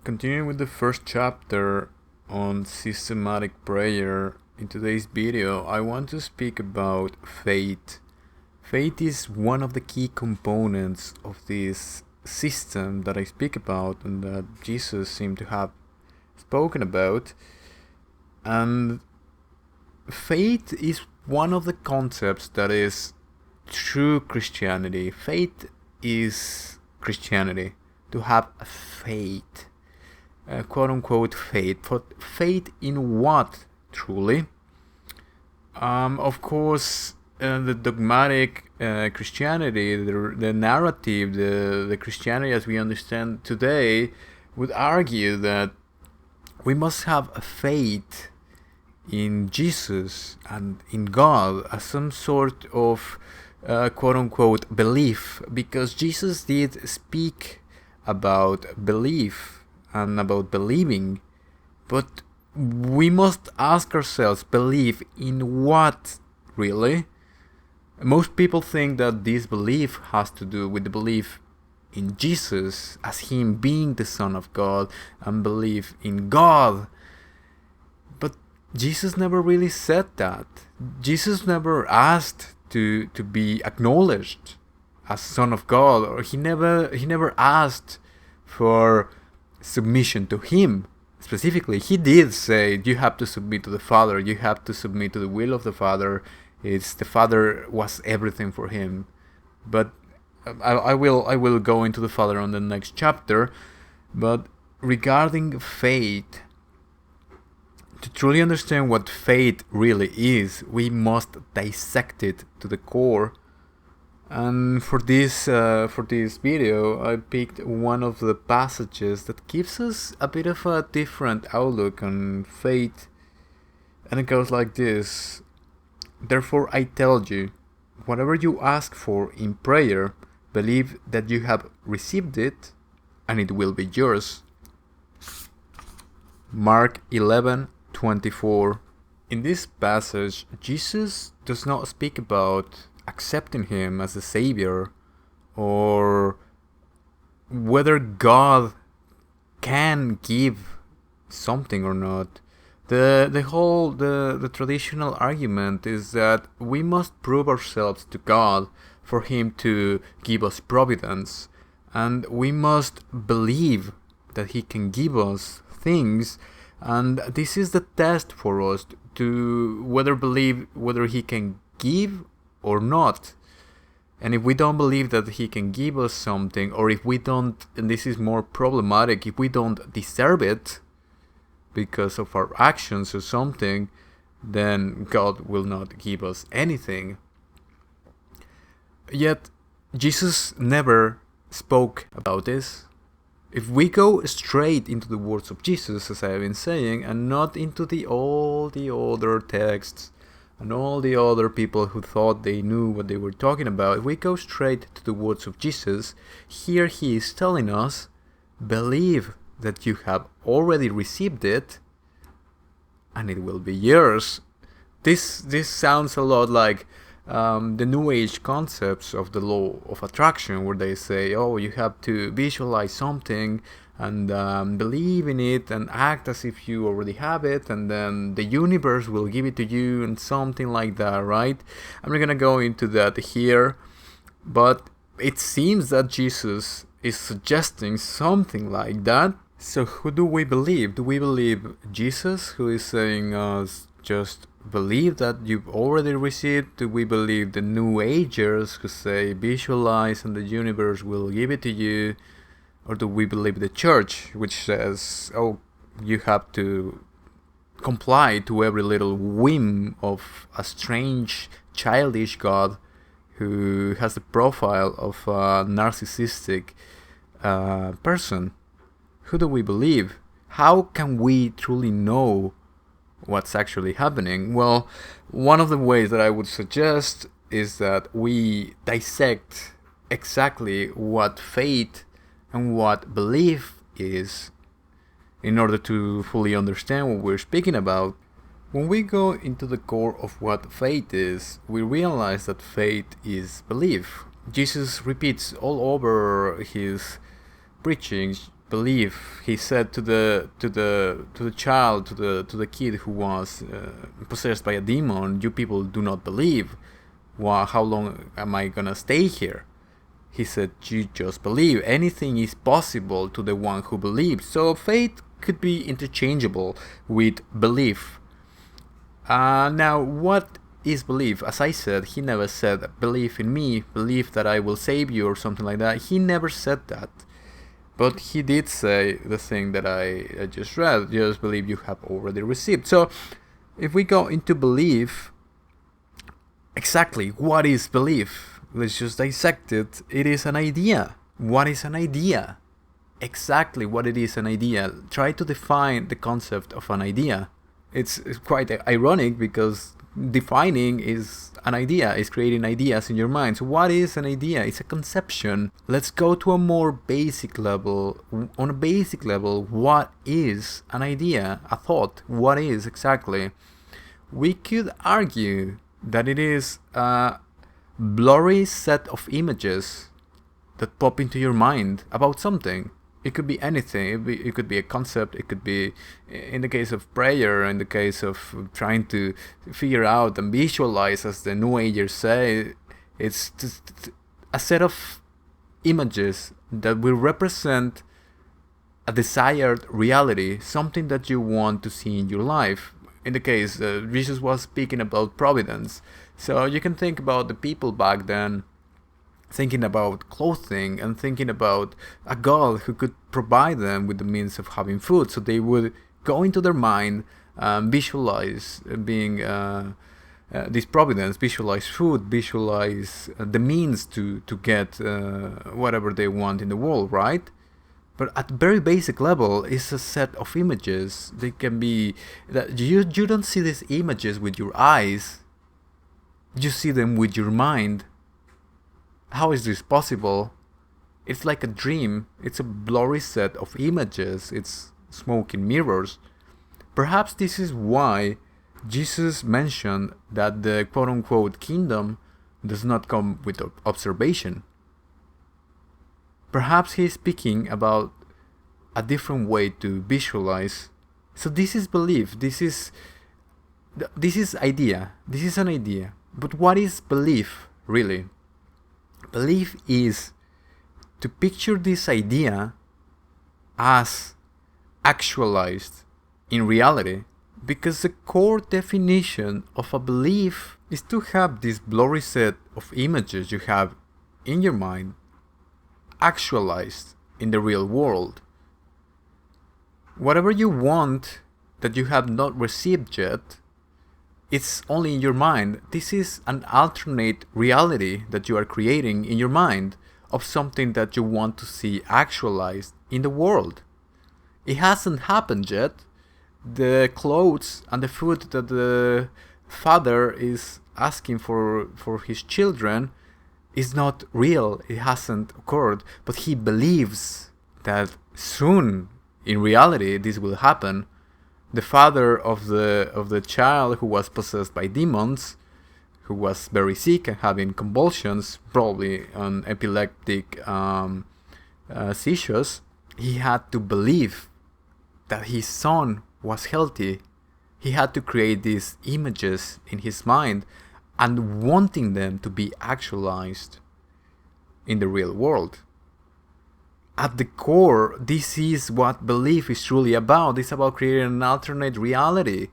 Continuing with the first chapter on systematic prayer, in today's video I want to speak about faith. Faith is one of the key components of this system that I speak about and that Jesus seemed to have spoken about. And faith is one of the concepts that is true Christianity. Faith is Christianity. To have a faith. Quote-unquote faith. But faith in what, truly? Of course, the dogmatic Christianity, the narrative, the Christianity as we understand today, would argue that we must have a faith in Jesus and in God as some sort of quote-unquote belief, because Jesus did speak about belief and about believing, but we must ask ourselves, believe in what, really? Most people think that this belief has to do with the belief in Jesus as him being the Son of God and believe in God. But Jesus never really said that. Jesus never asked to be acknowledged as Son of God, or he never asked for submission to him specifically. He did say you have to submit to the Father, you have to submit to the will of the Father. It's the Father was everything for him. But I will go into the Father on the next chapter. But regarding faith, to truly understand what faith really is, we must dissect it to the core. And for this video, I picked one of the passages that gives us a bit of a different outlook on faith. And it goes like this: "Therefore I tell you, whatever you ask for in prayer, believe that you have received it, and it will be yours." Mark 11:24. In this passage, Jesus does not speak about accepting him as a savior, or whether God can give something or not. The traditional argument is that we must prove ourselves to God for him to give us providence, and we must believe that he can give us things, and this is the test for us to believe whether he can give or not. And if we don't believe that he can give us something, or if we don't, and this is more problematic, if we don't deserve it because of our actions or something, then God will not give us anything. Yet Jesus never spoke about this. If we go straight into the words of Jesus, as I have been saying, and not into all the other texts and all the other people who thought they knew what they were talking about, if we go straight to the words of Jesus, here he is telling us, believe that you have already received it, and it will be yours. This sounds a lot like the New Age concepts of the law of attraction, where they say, oh, you have to visualize something and believe in it and act as if you already have it, and then the universe will give it to you, and something like that, right? I'm not gonna go into that here, but it seems that Jesus is suggesting something like that. So who do we believe? Do we believe Jesus, who is saying us just believe that you've already received? Do we believe the New Agers who say visualize and the universe will give it to you? Or do we believe the church, which says, oh, you have to comply to every little whim of a strange, childish God who has the profile of a narcissistic person? Who do we believe? How can we truly know what's actually happening? Well, one of the ways that I would suggest is that we dissect exactly what faith and what belief is in order to fully understand what we're speaking about. When we go into the core of what faith is, we realize that faith is belief. Jesus repeats all over his preachings, believe. He said to the child, to the kid who was possessed by a demon, "You people do not believe. How long am I gonna stay here?" He said, "You just believe. Anything is possible to the one who believes." So faith could be interchangeable with belief. Now, what is belief? As I said, he never said, "Believe in me, believe that I will save you," or something like that. He never said that. But he did say the thing that I just read: "Just believe you have already received." So if we go into belief, exactly what is belief? Let's just dissect it. It is an idea. What is an idea? Exactly what it is an idea. Try to define the concept of an idea. It's quite ironic because defining is an idea, is creating ideas in your mind. So what is an idea? It's a conception. Let's go to a more basic level. On a basic level, what is an idea? A thought. What is exactly? We could argue that it is a blurry set of images that pop into your mind about something. It could be anything. It could be a concept. It could be, in the case of prayer, in the case of trying to figure out and visualize, as the New Agers say, it's just a set of images that will represent a desired reality, something that you want to see in your life. In the case, Jesus was speaking about providence. So you can think about the people back then thinking about clothing and thinking about a God who could provide them with the means of having food. So they would go into their mind, visualize being this providence, visualize food, visualize the means to get whatever they want in the world, right? But at very basic level, it's a set of images. They can be that you don't see these images with your eyes. You see them with your mind. How is this possible? It's like a dream. It's a blurry set of images. It's smoke and mirrors. Perhaps this is why Jesus mentioned that the quote-unquote kingdom does not come with observation. Perhaps he is speaking about a different way to visualize. So this is belief. This is idea. This is an idea. But what is belief, really? Belief is to picture this idea as actualized in reality, because the core definition of a belief is to have this blurry set of images you have in your mind actualized in the real world. Whatever you want that you have not received yet, it's only in your mind. This is an alternate reality that you are creating in your mind of something that you want to see actualized in the world. It hasn't happened yet. The clothes and the food that the father is asking for his children is not real. It hasn't occurred. But he believes that soon, in reality, this will happen. The father of the child who was possessed by demons, who was very sick and having convulsions, probably on epileptic seizures, he had to believe that his son was healthy. He had to create these images in his mind and wanting them to be actualized in the real world. At the core, this is what belief is truly about. It's about creating an alternate reality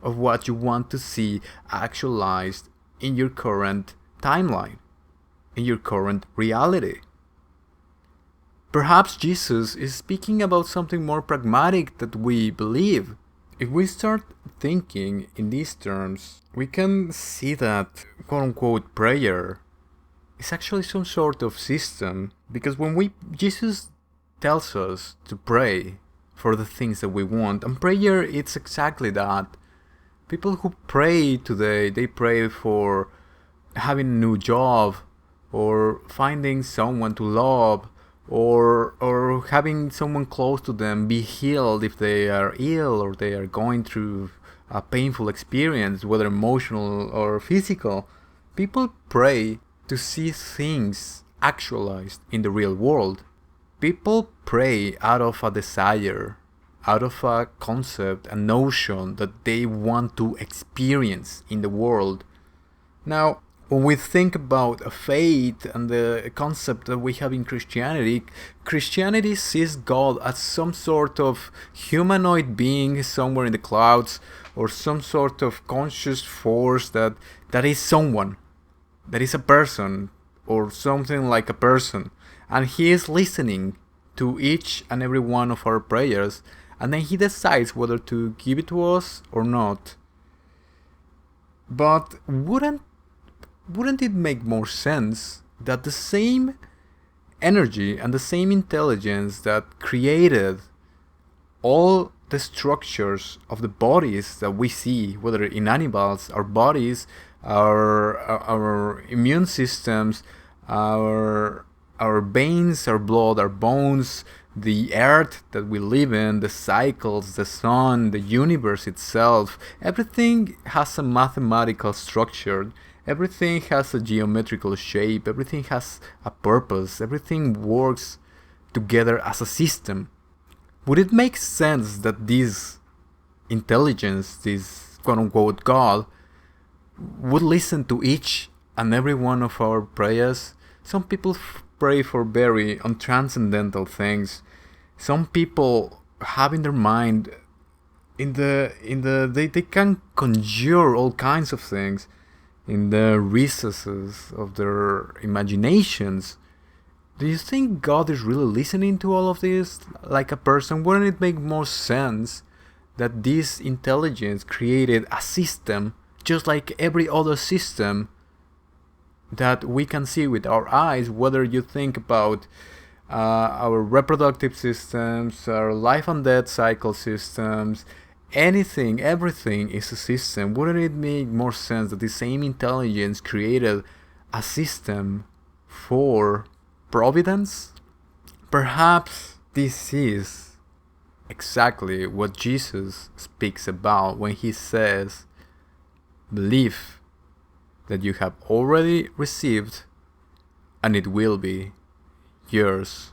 of what you want to see actualized in your current timeline, in your current reality. Perhaps Jesus is speaking about something more pragmatic that we believe. If we start thinking in these terms, we can see that quote-unquote prayer is actually some sort of system, because when Jesus tells us to pray for the things that we want, and prayer, it's exactly that. People who pray today, they pray for having a new job, or finding someone to love, or having someone close to them be healed if they are ill or they are going through a painful experience, whether emotional or physical. People pray to see things actualized in the real world. People pray out of a desire, out of a concept, a notion that they want to experience in the world. Now, when we think about a faith and the concept that we have in Christianity, Christianity sees God as some sort of humanoid being somewhere in the clouds, or some sort of conscious force that is someone, that is a person, or something like a person, and he is listening to each and every one of our prayers, and then he decides whether to give it to us or not. But wouldn't it make more sense that the same energy and the same intelligence that created all the structures of the bodies that we see, whether in animals, our bodies, our immune systems, our veins, our blood, our bones, the earth that we live in, the cycles, the sun, the universe itself, everything has a mathematical structure. Everything has a geometrical shape, everything has a purpose, everything works together as a system. Would it make sense that this intelligence, this quote-unquote God, would listen to each and every one of our prayers? Some people pray for very untranscendental things. Some people have in their mind, they can conjure all kinds of things in the recesses of their imaginations. Do you think God is really listening to all of this like a person? Wouldn't it make more sense that this intelligence created a system just like every other system that we can see with our eyes, whether you think about our reproductive systems, our life and death cycle systems, anything, everything is a system. Wouldn't it make more sense that the same intelligence created a system for providence? Perhaps this is exactly what Jesus speaks about when he says, believe that you have already received and it will be yours.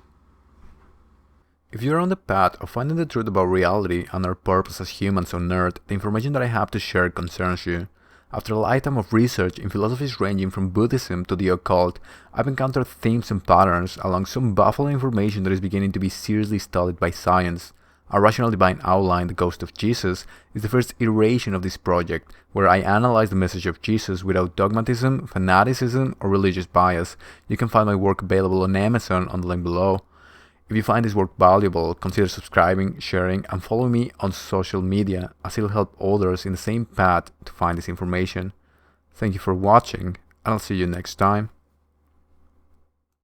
If you're on the path of finding the truth about reality and our purpose as humans on Earth, the information that I have to share concerns you. After a lifetime of research in philosophies ranging from Buddhism to the occult, I've encountered themes and patterns along some baffling information that is beginning to be seriously studied by science. A Rational Divine Outline, The Ghost of Jesus, is the first iteration of this project, where I analyze the message of Jesus without dogmatism, fanaticism, or religious bias. You can find my work available on Amazon on the link below. If you find this work valuable, consider subscribing, sharing, and following me on social media, as it'll help others in the same path to find this information. Thank you for watching, and I'll see you next time.